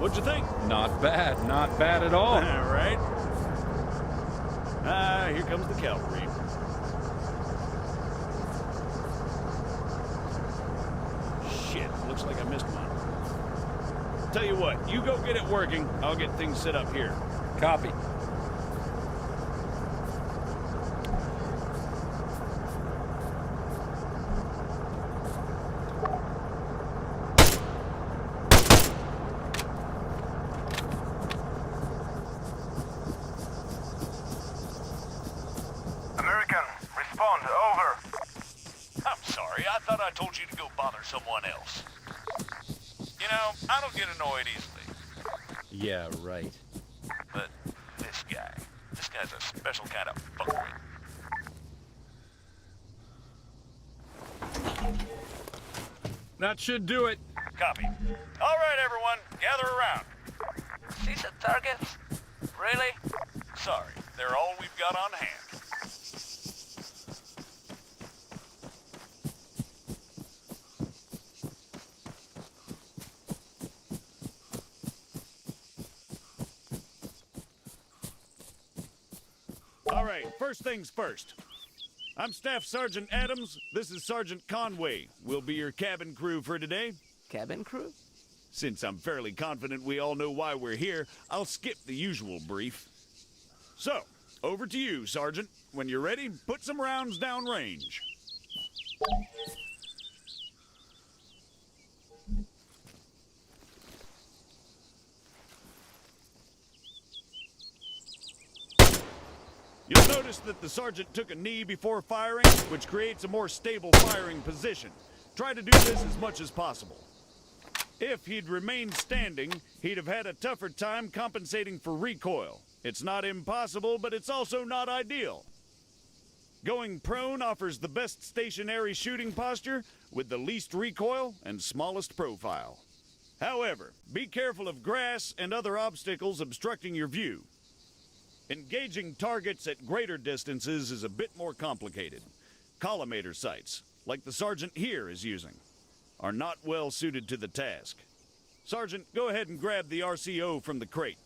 What'd you think? Not bad at all. All right. Here comes the cavalry. Shit, looks like I missed one. Tell you what, you go get it working. I'll get things set up here. Copy. American, respond, over. I'm sorry, I thought I told you to go bother someone else. You know, I don't get annoyed easily. Yeah, right. But this guy's a special kind of fuckwit. That should do it. Copy. All right, everyone, gather around. See some targets? Really? Sorry, they're all we've got on hand. All right, first things first. I'm Staff Sergeant Adams. This is Sergeant Conway. We'll be your cabin crew for today. Cabin crew? Since I'm fairly confident we all know why we're here, I'll skip the usual brief. So, over to you, Sergeant. When you're ready, put some rounds down range. You'll notice that the sergeant took a knee before firing, which creates a more stable firing position. Try to do this as much as possible. If he'd remained standing, he'd have had a tougher time compensating for recoil. It's not impossible, but it's also not ideal. Going prone offers the best stationary shooting posture with the least recoil and smallest profile. However, be careful of grass and other obstacles obstructing your view. Engaging targets at greater distances is a bit more complicated. Collimator sights, like the sergeant here is using, are not well suited to the task. Sergeant, go ahead and grab the RCO from the crate.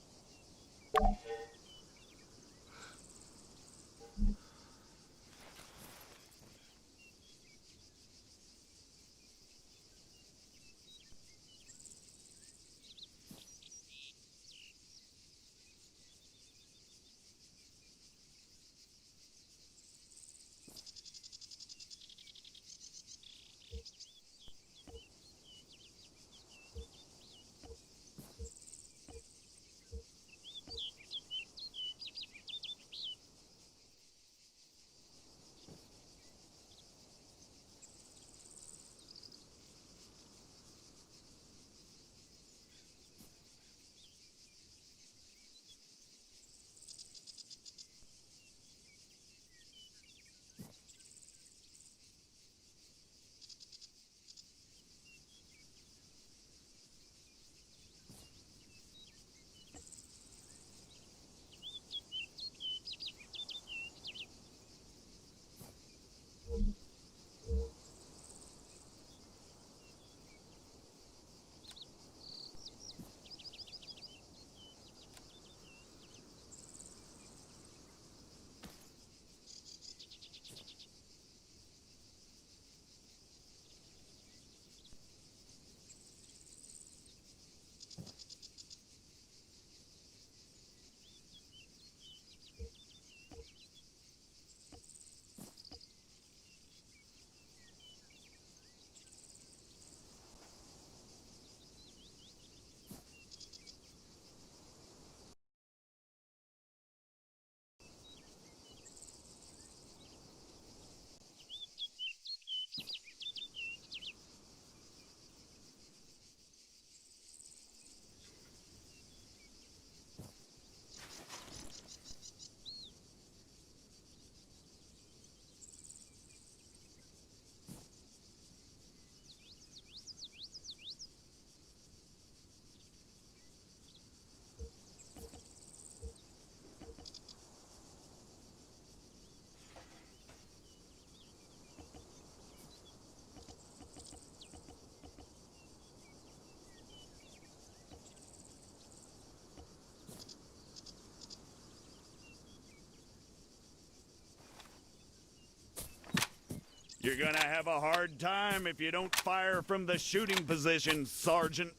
You're gonna have a hard time if you don't fire from the shooting position, Sergeant.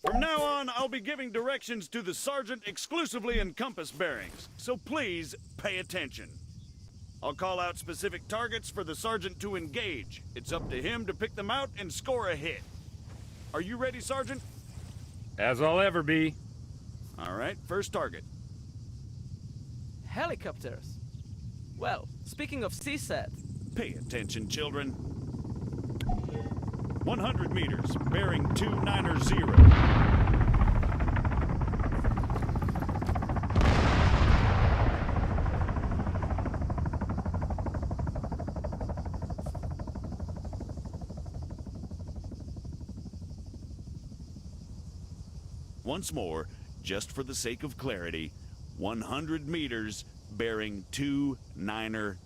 From now on, I'll be giving directions to the sergeant exclusively in compass bearings, so please pay attention. I'll call out specific targets for the sergeant to engage. It's up to him to pick them out and score a hit. Are you ready, Sergeant? As I'll ever be. All right, first target. Helicopters. Well, speaking of CSAT, Pay attention, children. 100 meters, bearing 290. Once more, just for the sake of clarity, 100 meters, bearing 290.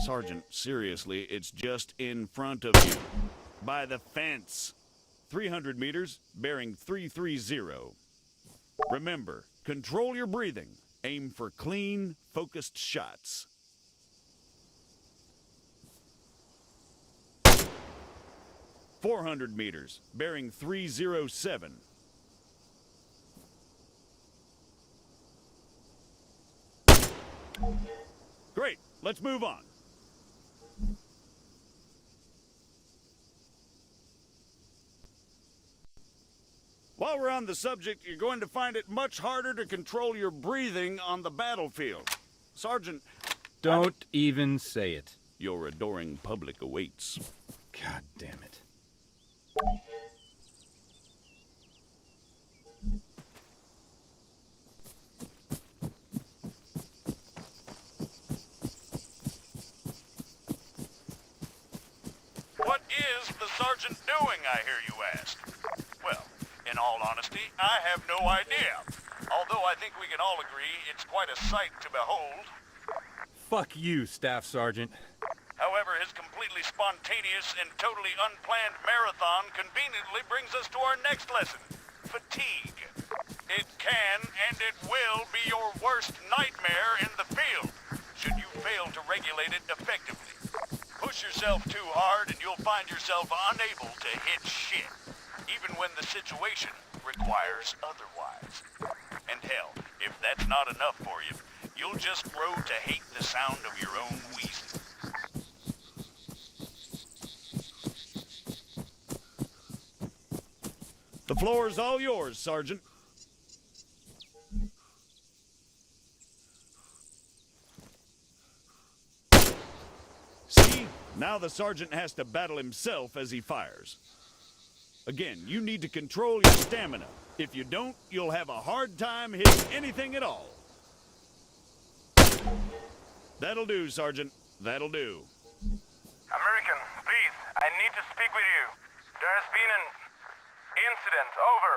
Sergeant, seriously, it's just in front of you. By the fence. 300 meters, bearing 330. Remember, control your breathing. Aim for clean, focused shots. .400 meters, bearing 307. Great, let's move on. While we're on the subject, you're going to find it much harder to control your breathing on the battlefield. Sergeant, Don't even say it. your adoring public awaits. God damn it. What is the sergeant doing, I hear you ask? Well, in all honesty, I have no idea. Although I think we can all agree it's quite a sight to behold. Fuck you, Staff Sergeant. However, his completely spontaneous and totally unplanned marathon conveniently brings us to our next lesson, fatigue. It can and it will be your worst nightmare in the field, should you fail to regulate it effectively. Push yourself too hard and you'll find yourself unable to hit shit, even when the situation requires otherwise. And hell, if that's not enough for you, you'll just grow to hate the sound of your own wheezing. The floor is all yours, Sergeant. See? Now the sergeant has to battle himself as he fires. Again, you need to control your stamina. If you don't, you'll have a hard time hitting anything at all. That'll do, Sergeant. That'll do. American, please, I need to speak with you. There has been an incident. Over.